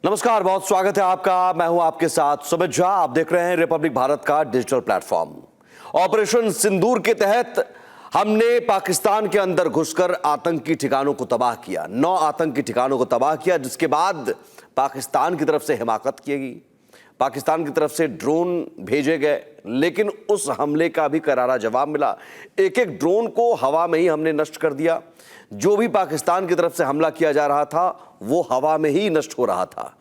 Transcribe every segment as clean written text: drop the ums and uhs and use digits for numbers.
नमस्कार, बहुत स्वागत है आपका। मैं हूं आपके साथ सुमित झा। आप देख रहे हैं रिपब्लिक भारत का डिजिटल प्लेटफॉर्म। ऑपरेशन सिंदूर के तहत हमने पाकिस्तान के अंदर घुसकर आतंकी ठिकानों को तबाह किया। 9 आतंकी ठिकानों को तबाह किया, जिसके बाद पाकिस्तान की तरफ से हिमाकत की गई, पाकिस्तान की तरफ से ड्रोन भेजे गए, लेकिन उस हमले का भी करारा जवाब मिला। एक एक ड्रोन को हवा में ही हमने नष्ट कर दिया। जो भी पाकिस्तान की तरफ से हमला किया जा रहा था वो हवा में ही नष्ट हो रहा था,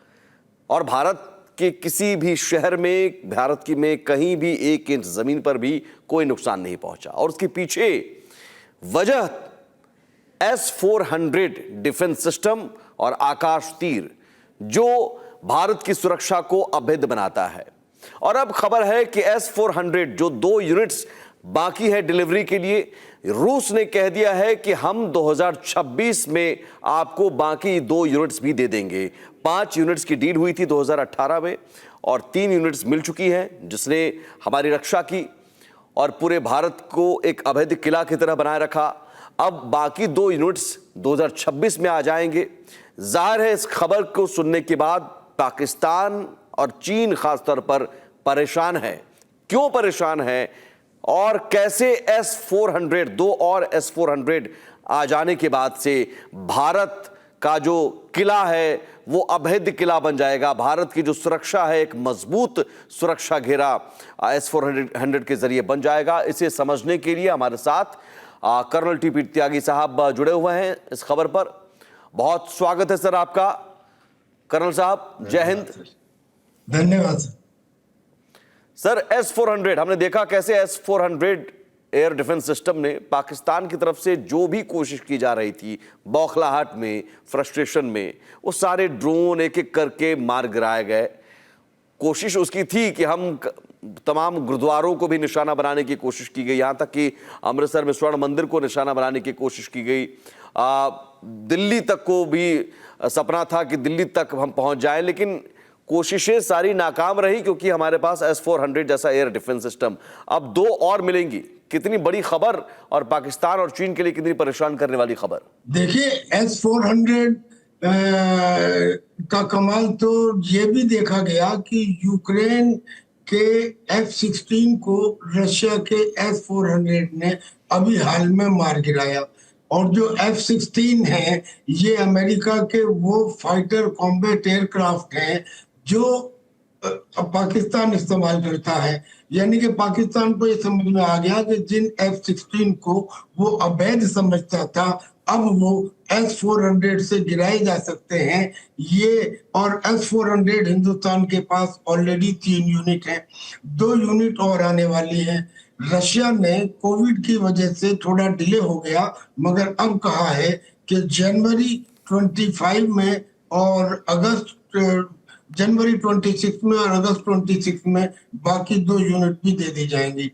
और भारत के किसी भी शहर में, भारत की में कहीं भी 1 इंच जमीन पर भी कोई नुकसान नहीं पहुंचा। और उसके पीछे वजह S-400 डिफेंस सिस्टम और आकाश तीर, जो भारत की सुरक्षा को अभेद्य बनाता है। और अब खबर है कि S-400 जो 2 यूनिट्स बाकी है डिलीवरी के लिए, रूस ने कह दिया है कि हम 2026 में आपको बाकी 2 यूनिट्स भी दे देंगे। 5 यूनिट्स की डील हुई थी 2018 में और 3 यूनिट्स मिल चुकी हैं, जिसने हमारी रक्षा की और पूरे भारत को एक अभेद्य किला की तरह बनाए रखा। अब बाकी 2 यूनिट्स 2026 में आ जाएंगे। जाहिर है, इस खबर को सुनने के बाद पाकिस्तान और चीन खास तौर पर परेशान है। क्यों परेशान है और कैसे S-400, 2 और S-400 आ जाने के बाद से भारत का जो किला है वो अभेद्य किला बन जाएगा। भारत की जो सुरक्षा है, एक मजबूत सुरक्षा घेरा S-400 के जरिए बन जाएगा। इसे समझने के लिए हमारे साथ कर्नल टी.पी. त्यागी साहब जुड़े हुए हैं इस खबर पर। बहुत स्वागत है सर आपका कर्नल साहब। जय हिंद। धन्यवाद सर। S-400 हमने देखा कैसे S-400 एयर डिफेंस सिस्टम ने पाकिस्तान की तरफ से जो भी कोशिश की जा रही थी, बौखलाहट में, फ्रस्ट्रेशन में, वो सारे ड्रोन एक एक करके मार गिराए गए। कोशिश उसकी थी कि हम तमाम गुरुद्वारों को भी निशाना बनाने की कोशिश की गई, यहाँ तक कि अमृतसर में स्वर्ण मंदिर को निशाना बनाने की कोशिश की गई। दिल्ली तक को भी सपना था कि दिल्ली तक हम पहुंच जाएं, लेकिन कोशिशें सारी नाकाम रही, क्योंकि हमारे पास S-400 जैसा एयर डिफेंस सिस्टम अब 2 और मिलेंगी। कितनी बड़ी खबर और पाकिस्तान और चीन के लिए कितनी परेशान करने वाली खबर। देखिए, S-400 का कमाल तो ये भी देखा गया कि यूक्रेन के F-16 को रशिया के S-400 ने अभी हाल में मार गिराया। और जो F-16 है, ये अमेरिका के वो फाइटर कॉम्बैट एयरक्राफ्ट हैं जो पाकिस्तान इस्तेमाल करता है। यानी कि पाकिस्तान को ये समझ में आ गया कि जिन F-16 को वो अवैध समझता था, अब वो S-400 से गिराए जा सकते हैं। ये और S-400 हिंदुस्तान के पास ऑलरेडी 3 यूनिट है, 2 यूनिट और आने वाली है। रशिया ने कोविड की वजह से थोड़ा डिले हो गया, मगर अब कहा है कि जनवरी 25 में और जनवरी 26 में और अगस्त 26 में बाकी 2 यूनिट भी दे दी जाएंगी।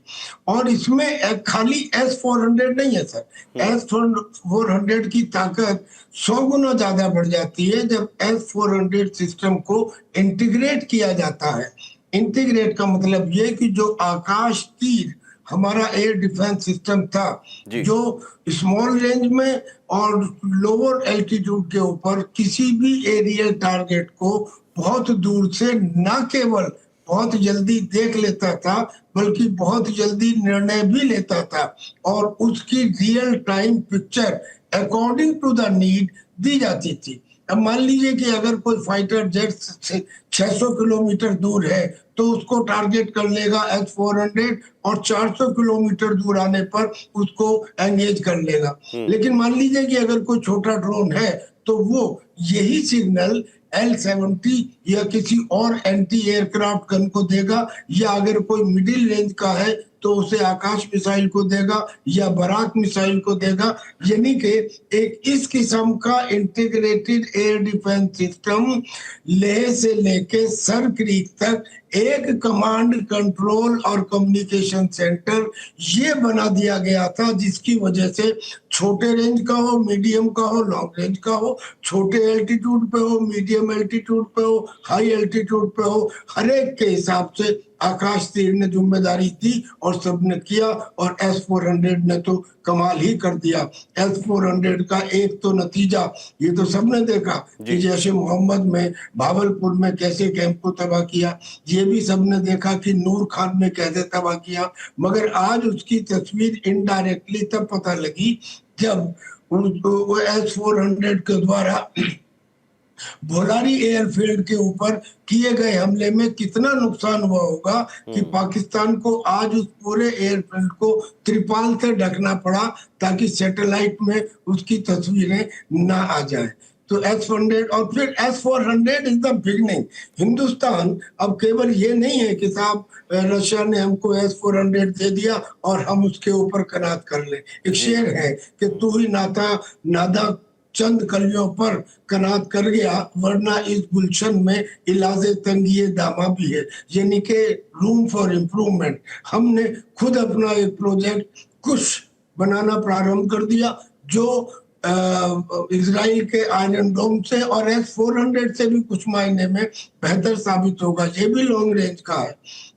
और इसमें खाली S-400 नहीं है सर, S-400 की ताकत 100 गुना ज्यादा बढ़ जाती है जब S-400 सिस्टम को इंटीग्रेट किया जाता है। इंटीग्रेट का मतलब ये कि जो आकाश तीर हमारा एयर डिफेंस सिस्टम था, जो स्मॉल रेंज में और लोअर एल्टीट्यूड के ऊपर किसी भी एरियल टारगेट को बहुत दूर से न केवल बहुत जल्दी देख लेता था, बल्कि बहुत जल्दी निर्णय भी लेता था, और उसकी real time picture according to the need दी जाती थी। अब मान लीजिए कि अगर कोई फाइटर जेट से 600 किलोमीटर दूर है तो उसको टारगेट कर लेगा S-400 और 400 किलोमीटर दूर आने पर उसको एंगेज कर लेगा। लेकिन मान लीजिए कि अगर कोई छोटा ड्रोन है तो वो यही सिग्नल L-70 या किसी और एंटी एयरक्राफ्ट गन को देगा, या अगर कोई मिडिल रेंज का है तो उसे आकाश मिसाइल को देगा या बराक मिसाइल को देगा। यानी कि एक इस किस्म का integrated air defence system Leh से लेके सर क्रीक तक एक कमांड कंट्रोल और कम्युनिकेशन सेंटर ये बना दिया गया था, जिसकी वजह से छोटे रेंज का हो, मीडियम का हो, लॉन्ग रेंज का हो, छोटे एल्टीट्यूड पे हो, मीडियम एल्टीट्यूड पे हो, हाई एल्टीट्यूड पे हो, हर एक के हिसाब से आकाश तीर ने जिम्मेदारी दी और सबने किया, और S-400 ने तो कमाल ही कर दिया। S-400 का एक तो नतीजा ये तो सबने देखा कि जैसे मोहम्मद में भावलपुर में कैसे कैंप को तबाह किया, ये भी सबने देखा कि नूर खान में कैसे तबाह किया। मगर आज उसकी तस्वीर इनडायरेक्टली तब पता लगी जब S-400 के द्वारा भोलारी एयरफील्ड के ऊपर किए गए हमले में कितना नुकसान हुआ होगा कि पाकिस्तान को आज उस पूरे एयरफील्ड को त्रिपाल से ढकना पड़ा ताकि सैटेलाइट में उसकी तस्वीरें ना आ जाए। तो S-400 और फिर S-400 is the beginning. Hindustan अब केवल ये नहीं है कि साहब रशिया ने हमको S-400 दे दिया और हम उसके ऊपर कनात कर लें। एक शेर है कि तू ही नादा चंद कलियों पर कनात कर गया, वरना इस गुलशन में इलाजे तंगिए दामा भी है, यानी कि रूम फॉर इम्प्रूवमेंट। हमने खुद अपना एक प्रोजेक्ट कुश बनाना प्रारंभ कर दिया जो इजराइल के आयरन डोम से और S-400 से भी कुछ मायने में बेहतर साबित होगा। ये भी लॉन्ग रेंज का है।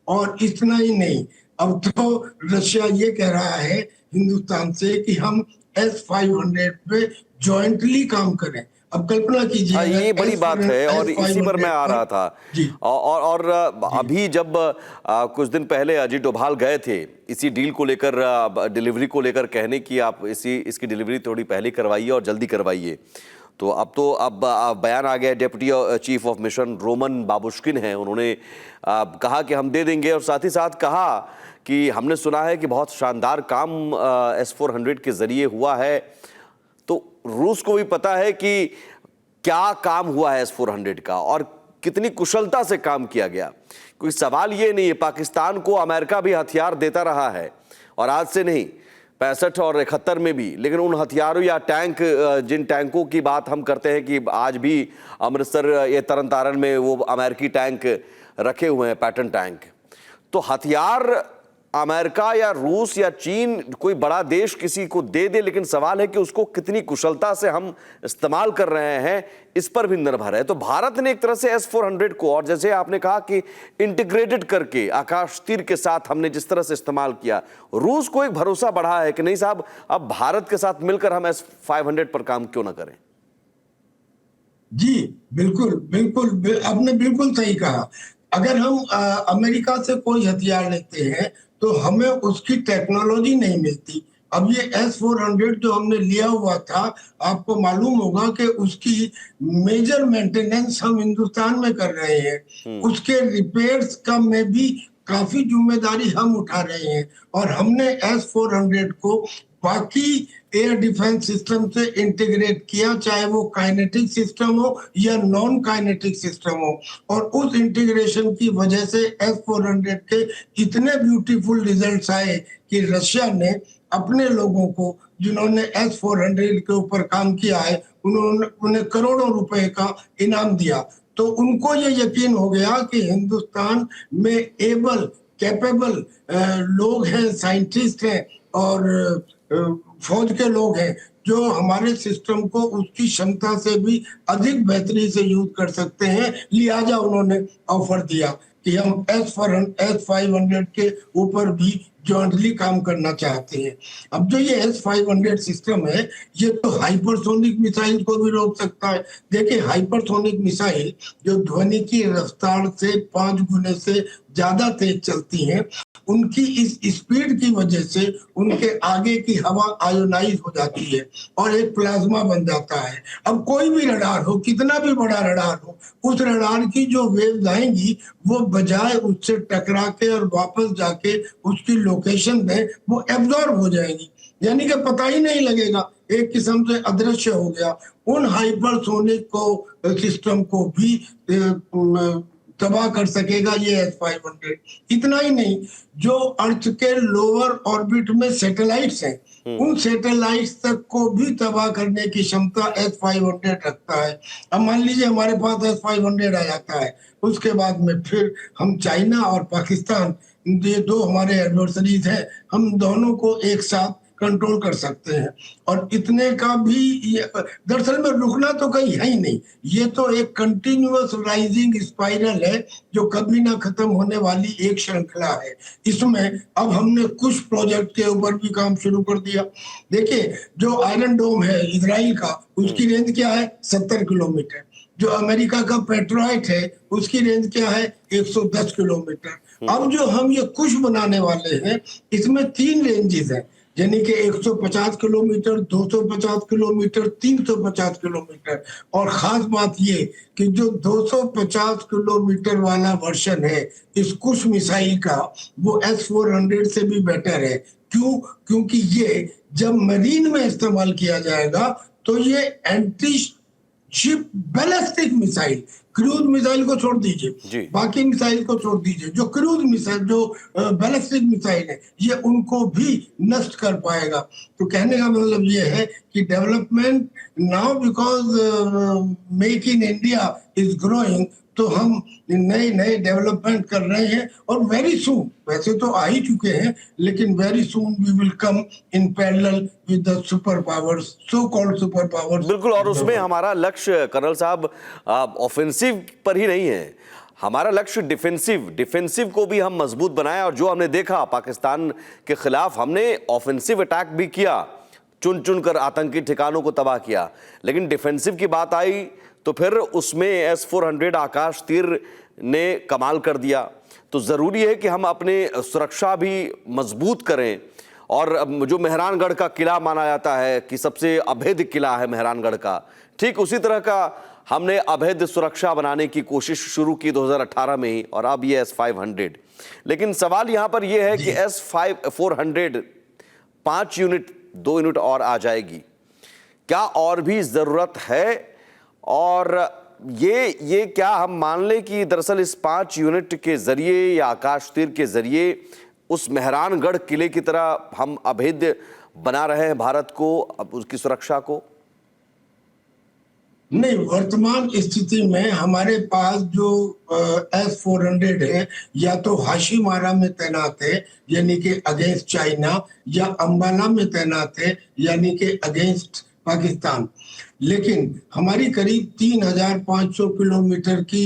और इतना ही नहीं, अब तो रशिया ये कह रहा है हिंदुस्तान से कि हम S-500 पे जॉइंटली काम करें। अब कल्पना कीजिए, ये बड़ी बात है और इसी पर मैं आ रहा था। और अभी जब कुछ दिन पहले अजीत डोभाल गए थे इसी डील को लेकर, डिलीवरी को लेकर, कहने की आप इसकी डिलीवरी थोड़ी पहले करवाइए और जल्दी करवाइए, तो अब बयान आ गया। Deputy chief of mission Roman Babushkin हैं, उन्होंने कहा कि हम दे देंगे, और साथ ही साथ कहा कि हमने सुना है कि बहुत शानदार काम S-400 के जरिए हुआ है। तो रूस को भी पता है कि क्या काम हुआ है S-400 का और कितनी कुशलता से काम किया गया। कोई सवाल ये नहीं है, पाकिस्तान को अमेरिका भी हथियार देता रहा है, और आज से नहीं, 65 और 71 में भी। लेकिन उन हथियारों या टैंक, जिन टैंकों की बात हम करते हैं कि आज भी अमृतसर या तरन तारण में वो अमेरिकी टैंक रखे हुए हैं, पैटर्न टैंक, तो हथियार अमेरिका या रूस या चीन कोई बड़ा देश किसी को दे दे, लेकिन सवाल है कि उसको कितनी कुशलता से हम इस्तेमाल कर रहे हैं, इस पर भी निर्भर है। तो भारत ने एक तरह से S-400 को, और जैसे आपने कहा कि इंटीग्रेटेड करके आकाश तीर के साथ हमने जिस तरह से इस्तेमाल किया, रूस को एक भरोसा बढ़ा है कि नहीं साहब, अब भारत के साथ मिलकर हम S-500 पर काम क्यों ना करें। जी बिल्कुल बिल्कुल, आपने बिल्कुल सही कहा। अगर हम अमेरिका से कोई हथियार लेते हैं तो हमें उसकी टेक्नोलॉजी नहीं मिलती। अब ये S-400 जो हमने लिया हुआ था, आपको मालूम होगा कि उसकी मेजर मेंटेनेंस हम हिंदुस्तान में कर रहे हैं। उसके रिपेयर्स का में भी काफी जिम्मेदारी हम उठा रहे हैं, और हमने S-400 को बाकी एयर डिफेंस सिस्टम से इंटीग्रेट किया, चाहे वो काइनेटिक सिस्टम हो या नॉन काइनेटिक सिस्टम हो। और उस इंटीग्रेशन की वजह से S-400 के इतने ब्यूटीफुल रिजल्ट्स आए कि रशिया ने अपने लोगों को, जिन्होंने S-400 के ऊपर काम किया है, उन्हें करोड़ों रुपए का इनाम दिया। तो उनको ये यकीन हो गया कि हिंदुस्तान में कैपेबल लोग हैं, साइंटिस्ट हैं और फौज के लोग हैं जो हमारे सिस्टम को उसकी क्षमता से भी अधिक बेहतरी से यूज कर सकते हैं। लिहाजा उन्होंने ऑफर दिया कि हम S-500 के ऊपर भी जॉइंटली काम करना चाहते हैं। अब जो ये S-500 सिस्टम है, ये तो हाइपरसोनिक मिसाइल को भी रोक सकता है। देखिए, हाइपरसोनिक मिसाइल जो ध्वनि की रफ्तार से 5 गुने से ज्यादा तेज चलती हैं, उनकी इस स्पीड की वजह से उनके आगे की हवा आयोनाइज हो जाती है और एक प्लाज्मा बन जाता है। अब कोई भी रडार हो, कितना भी बड़ा रडार हो, उस रडार की जो वेव्स आएंगी वो बजाय उससे टकरा के और वापस जाके उसकी लोकेशन में वो एब्जॉर्ब हो जाएंगी, यानी कि पता ही नहीं लगेगा, एक किस्म से अदृश्य हो गया। उन हाइपरसोनिक को सिस्टम को भी तबाह कर सकेगा ये S-500। इतना ही नहीं, जो अर्थ के लोअर ऑर्बिट में सैटेलाइट्स हैं, उन सैटेलाइट्स तक को भी तबाह करने की क्षमता S-500 रखता है। अब मान लीजिए हमारे पास S-500 आ जाता है, उसके बाद में फिर हम चाइना और पाकिस्तान, ये दो हमारे एडवर्सरीज हैं, हम दोनों को एक साथ कंट्रोल कर सकते हैं। और इतने का भी दरअसल में रुकना तो कहीं है ही नहीं, ये तो एक कंटिन्यूअस राइजिंग स्पाइरल है जो कभी ना खत्म होने वाली एक श्रृंखला है। इसमें अब हमने कुछ प्रोजेक्ट के ऊपर भी काम शुरू कर दिया। देखिए, जो आयरन डोम है इजराइल का, उसकी रेंज क्या है? 70 किलोमीटर। जो अमेरिका का पेट्रोइट है उसकी रेंज क्या है? 110 किलोमीटर। अब जो हम ये कुछ बनाने वाले हैं इसमें 3 रेंजेस हैं, यानी कि 150 किलोमीटर, 250 किलोमीटर, 350 किलोमीटर। और खास बात ये कि जो 250 किलोमीटर वाला वर्जन है इस कुछ मिसाइल का, वो S-400 से भी बेटर है। क्यों? क्योंकि ये जब मरीन में इस्तेमाल किया जाएगा तो ये anti ship ballistic missile, cruise missile को छोड़ दीजिए, बाकी मिसाइल को छोड़ दीजिए, जो क्रूज मिसाइल, जो बैलिस्टिक मिसाइल है, ये उनको भी नष्ट कर पाएगा। तो कहने का मतलब ये है कि development now, because make in India is growing, तो हम नए नए डेवलपमेंट कर रहे हैं। और वेरी सून, वैसे तो आ ही चुके हैं, लेकिन very soon we will come in parallel with the super powers, so called super powers. बिल्कुल, और उसमें हमारा लक्ष्य कर्नल साहब ऑफेंसिव पर ही नहीं है, हमारा लक्ष्य डिफेंसिव को भी हम मजबूत बनाएं। और जो हमने देखा पाकिस्तान के खिलाफ, हमने ऑफेंसिव अटैक भी किया, चुन चुन कर आतंकी ठिकानों को तबाह किया, लेकिन डिफेंसिव की बात आई तो फिर उसमें S-400 आकाश तीर ने कमाल कर दिया। तो ज़रूरी है कि हम अपने सुरक्षा भी मजबूत करें। और जो मेहरानगढ़ का किला माना जाता है कि सबसे अभेद्य किला है मेहरानगढ़ का, ठीक उसी तरह का हमने अभेद्य सुरक्षा बनाने की कोशिश शुरू की 2018 में ही, और अब ये S-500। लेकिन सवाल यहाँ पर यह है कि S-400 5 यूनिट, 2 यूनिट और आ जाएगी, क्या और भी ज़रूरत है? और ये क्या हम मान लें कि दरअसल इस 5 यूनिट के जरिए या आकाश तीर के जरिए उस मेहरानगढ़ किले की तरह हम अभेद्य बना रहे हैं भारत को, उसकी सुरक्षा को? नहीं, वर्तमान स्थिति में हमारे पास जो S-400 है, या तो हाशीमारा में तैनात है यानी कि अगेंस्ट चाइना, या अंबाला में तैनात है यानी कि अगेंस्ट पाकिस्तान। लेकिन हमारी करीब 3500 किलोमीटर की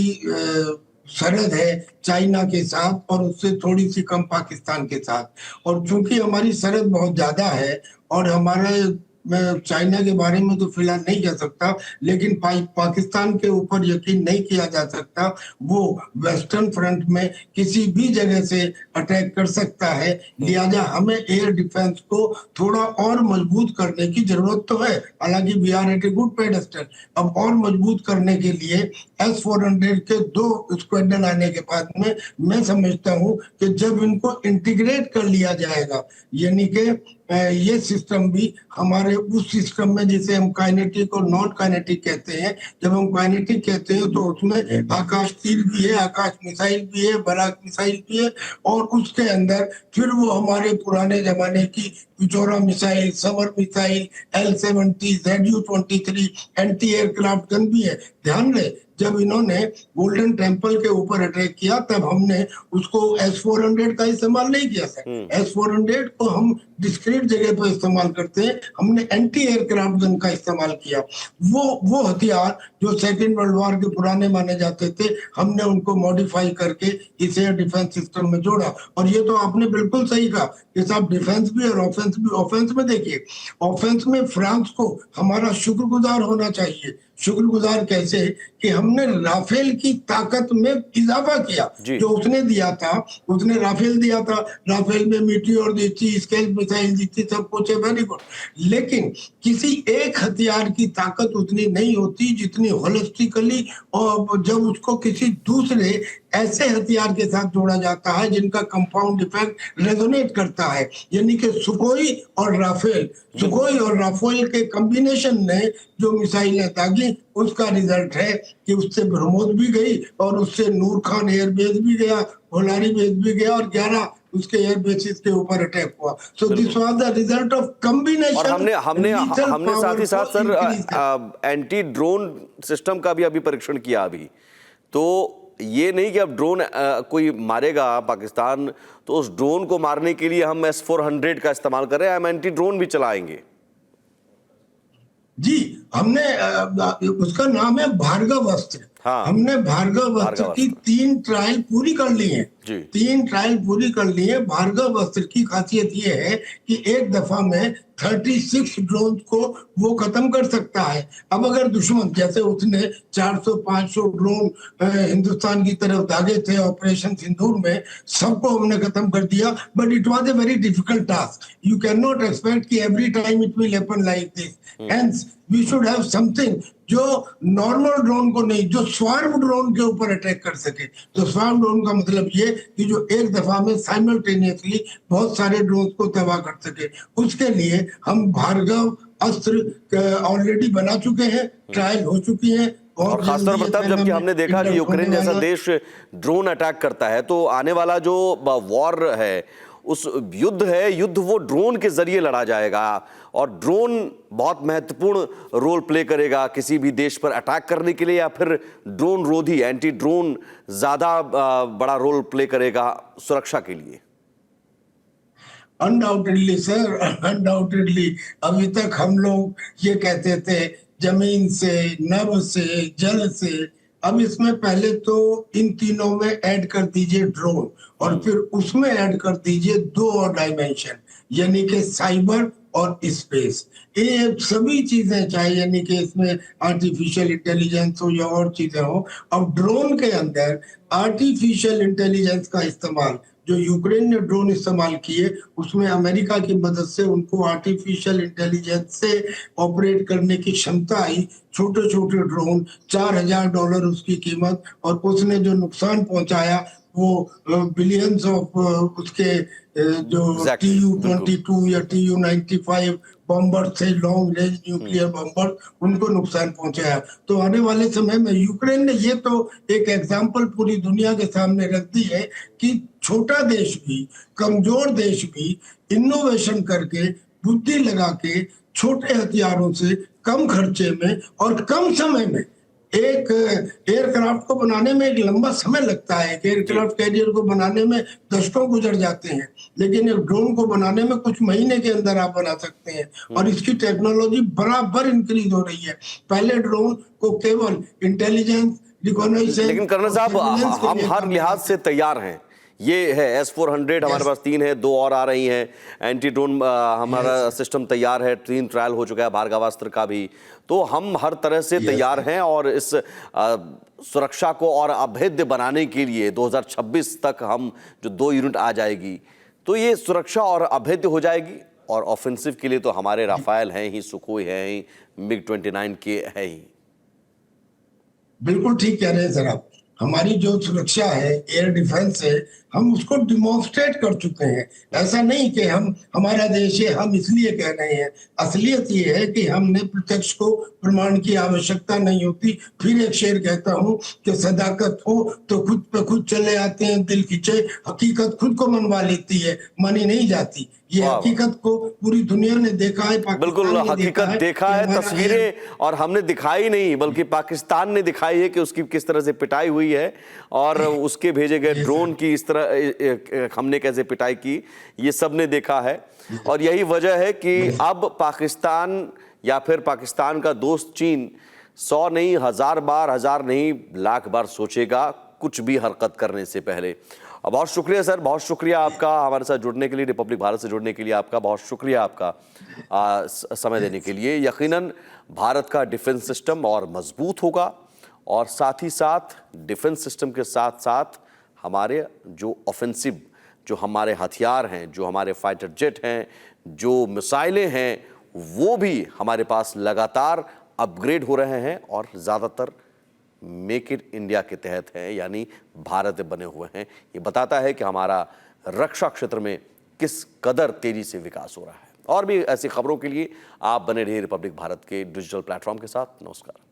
सरहद है चाइना के साथ, और उससे थोड़ी सी कम पाकिस्तान के साथ। और चूंकि हमारी सरहद बहुत ज्यादा है, और हमारे, मैं चाइना के बारे में तो फिलहाल नहीं कह सकता, लेकिन पाकिस्तान के ऊपर यकीन नहीं किया जा सकता, वो वेस्टर्न फ्रंट में किसी भी जगह से अटैक कर सकता है। लिहाजा हमें एयर डिफेंस को थोड़ा और मजबूत करने की जरूरत तो है, हालांकि we are at a good pedestal. अब और मजबूत करने के लिए S-400 के 2 स्क्वाड्रन आने के बाद में मैं समझता हूँ कि जब इनको इंटीग्रेट कर लिया जाएगा, यानी कि ये सिस्टम भी हमारे उस सिस्टम में, जिसे हम काइनेटिक और नॉन काइनेटिक कहते हैं, जब हम काइनेटिक कहते हैं तो उसमें आकाश तीर भी है, आकाश मिसाइल भी है, बराक मिसाइल भी है, और उसके अंदर फिर वो हमारे पुराने जमाने की Pechora missile, Samar missile, L-70, ZU-23 anti aircraft gun भी है। ध्यान रहे, जब इन्होंने गोल्डन टेम्पल के ऊपर अटैक किया तब हमने उसको S-400 का इस्तेमाल नहीं किया था। S-400 को हम डिस्क्रीट जगह पर इस्तेमाल करते हैं, हमने एंटी एयरक्राफ्ट गन का इस्तेमाल किया। वो हथियार जो सेकेंड वर्ल्ड वॉर के पुराने माने जाते थे, हमने उनको मॉडिफाई करके इस एयर डिफेंस सिस्टम में जोड़ा। और ये तो आपने बिल्कुल सही कहा कि साहब डिफेंस भी और ऑफेंस भी। ऑफेंस में देखिए, ऑफेंस में फ्रांस को हमारा शुक्रगुजार होना चाहिए। शुक्रगुजार कैसे? कि हमने राफेल की ताकत में इजाफा किया, जो उसने दिया था, उसने राफेल दिया था, राफेल में मीटियोर दी थी, स्केल मिसाइल दी थी, सब कुछ है, वेरी गुड। लेकिन किसी एक हथियार की ताकत उतनी नहीं होती जितनी होलिस्टिकली, और जब उसको किसी दूसरे ऐसे हथियार के साथ जोड़ा जाता है जिनका कंपाउंड इफेक्ट रेजोनेट करता है, यानी कि सुखोई और राफेल, सुखोई और राफेल के कॉम्बिनेशन ने जो मिसाइलें दागी, उसका रिजल्ट है कि उससे ब्रह्मोस भी गई, और उससे नूर खान एयरबेस भी गया, होलारी बेस भी गया, और 11 उसके एयर बेसिस के ऊपर अटैक हुआ। So this was the result of combination. और हमने साथ ही साथ सर एंटी ड्रोन सिस्टम का भी अभी परीक्षण किया अभी। तो ये नहीं कि अब ड्रोन कोई मारेगा पाकिस्तान तो उस ड्रोन को मारने के लिए हम S-400 का इस्तेमाल कर रहे हैं, हम एंटी ड्रोन भी चलाएंगे। जी, हमने उसका नाम है भार्गव अस्त्र। हाँ, हमने भार्गव अस्त्र भार्गव की अस्त्र। 3 ट्रायल पूरी कर ली है। जी। 3 ट्रायल पूरी कर ली है। भार्गव अस्त्र की खासियत ये है कि एक दफा में 36 ड्रोन को वो खत्म कर सकता है। अब अगर दुश्मन, जैसे उसने 400-500 ड्रोन हिंदुस्तान की तरफ दागे थे ऑपरेशन सिंदूर में, सबको हमने खत्म कर दिया, but it was a very difficult task. You can not expect कि every time it will happen like this. Hence we should have something जो नॉर्मल ड्रोन को नहीं, जो स्वार्म ड्रोन के ऊपर अटैक कर सके। तो स्वार्म ड्रोन का मतलब ये कि जो एक दफा में साइमल्टेनियसली बहुत सारे ड्रोन को तबाह कर सके। उसके लिए हम भार्गव अस्त्र ऑलरेडी बना चुके हैं, ट्रायल हो चुकी है। और खासतौर पर तब जबकि हमने देखा कि यूक्रेन जैसा देश ड्रोन अटैक करता है, तो आने वाला जो वॉर है, उस युद्ध वो ड्रोन के जरिए लड़ा जाएगा और ड्रोन बहुत महत्वपूर्ण रोल प्ले करेगा किसी भी देश पर अटैक करने के लिए, या फिर ड्रोन रोधी एंटी ड्रोन ज्यादा बड़ा रोल प्ले करेगा सुरक्षा के लिए। Undoubtedly sir, undoubtedly. अभी तक हम लोग ये कहते थे जमीन से, नभ से, जल से। अब इसमें पहले तो इन तीनों में ऐड कर दीजिए ड्रोन, और फिर उसमें ऐड कर दीजिए 2 और डायमेंशन, यानी कि साइबर और स्पेस। ये सभी चीजें, चाहे यानी कि इसमें आर्टिफिशियल इंटेलिजेंस हो या और चीजें हो। अब ड्रोन के अंदर आर्टिफिशियल इंटेलिजेंस का इस्तेमाल, जो यूक्रेन ने ड्रोन इस्तेमाल किए, उसमें अमेरिका की मदद से उनको आर्टिफिशियल इंटेलिजेंस से ऑपरेट करने की क्षमता आई। छोटे छोटे ड्रोन, $4000 उसकी कीमत, और उसने जो नुकसान पहुंचाया वो बिलियंस ऑफ उसके जो TU-22 या TU-95 बॉम्बर थे, लॉन्ग रेंज न्यूक्लियर बॉम्बर, उनको नुकसान पहुंचाया। तो आने वाले समय में यूक्रेन ने ये तो एक एग्जांपल पूरी दुनिया के सामने रख दी है कि छोटा देश भी, कमजोर देश भी इनोवेशन करके, बुद्धि लगा के, छोटे हथियारों से कम खर्चे में और कम समय में, एक एयरक्राफ्ट को बनाने में एक लंबा समय लगता है, एक एयरक्राफ्ट कैरियर को बनाने में दशकों गुजर जाते हैं, लेकिन एक ड्रोन को बनाने में कुछ महीने के अंदर आप बना सकते हैं। और इसकी टेक्नोलॉजी बराबर इंक्रीज हो रही है। पहले ड्रोन को केवल इंटेलिजेंस, रिकॉग्निशन, लेकिन कर्नल साहब, हम हर लिहाज से तैयार हैं। ये है S-400 हमारे पास 3 है, 2 और आ रही हैं। एंटी ड्रोन हमारा सिस्टम तैयार है, 3 ट्रायल हो चुका है भार्गवास्त्र का भी। तो हम हर तरह से तैयार हैं और इस सुरक्षा को और अभेद्य बनाने के लिए 2026 तक हम जो 2 यूनिट आ जाएगी, तो ये सुरक्षा और अभेद्य हो जाएगी। और ऑफेंसिव के लिए तो हमारे राफेल हैं ही, सुखोई हैं ही, MiG-29 के है ही। बिल्कुल ठीक कह रहे हैं सर आप। हमारी जो सुरक्षा है, एयर डिफेंस है, हम उसको डिमॉन्स्ट्रेट कर चुके हैं। ऐसा नहीं कि हम, हमारा देश है हम इसलिए कह रहे हैं। असलियत ये है कि हमने प्रत्यक्ष को प्रमाण की आवश्यकता नहीं होती। फिर एक शेर कहता हूं कि सदाकत हो तो खुद पे खुद चले आते हैं दिल खिंचे, हकीकत खुद को मनवा लेती है, मानी नहीं जाती। ये हकीकत को पूरी दुनिया ने देखा है, बिल्कुल हकीकत देखा है, तस्वीरें और हमने दिखाई नहीं बल्कि पाकिस्तान ने दिखाई है कि उसकी किस तरह से पिटाई हुई है और उसके भेजे गए ड्रोन की इस तरह हमने कैसे पिटाई की, ये सब ने देखा है। और यही वजह है कि अब पाकिस्तान या फिर पाकिस्तान का दोस्त चीन 100 नहीं, 1000 बार, 1000 नहीं, लाख बार सोचेगा कुछ भी हरकत करने से पहले। बहुत शुक्रिया सर, बहुत शुक्रिया आपका हमारे साथ जुड़ने के लिए, रिपब्लिक भारत से जुड़ने के लिए आपका बहुत शुक्रिया, आपका समय देने के लिए। यकीनन भारत का डिफेंस सिस्टम और मजबूत होगा और साथ ही साथ डिफेंस सिस्टम के साथ साथ हमारे जो ऑफेंसिव, जो हमारे हथियार हैं, जो हमारे फाइटर जेट हैं, जो मिसाइलें हैं, वो भी हमारे पास लगातार अपग्रेड हो रहे हैं और ज़्यादातर मेक इन इंडिया के तहत है, यानी भारत बने हुए हैं। ये बताता है कि हमारा रक्षा क्षेत्र में किस कदर तेजी से विकास हो रहा है। और भी ऐसी खबरों के लिए आप बने रहिए रिपब्लिक भारत के डिजिटल प्लेटफॉर्म के साथ। नमस्कार।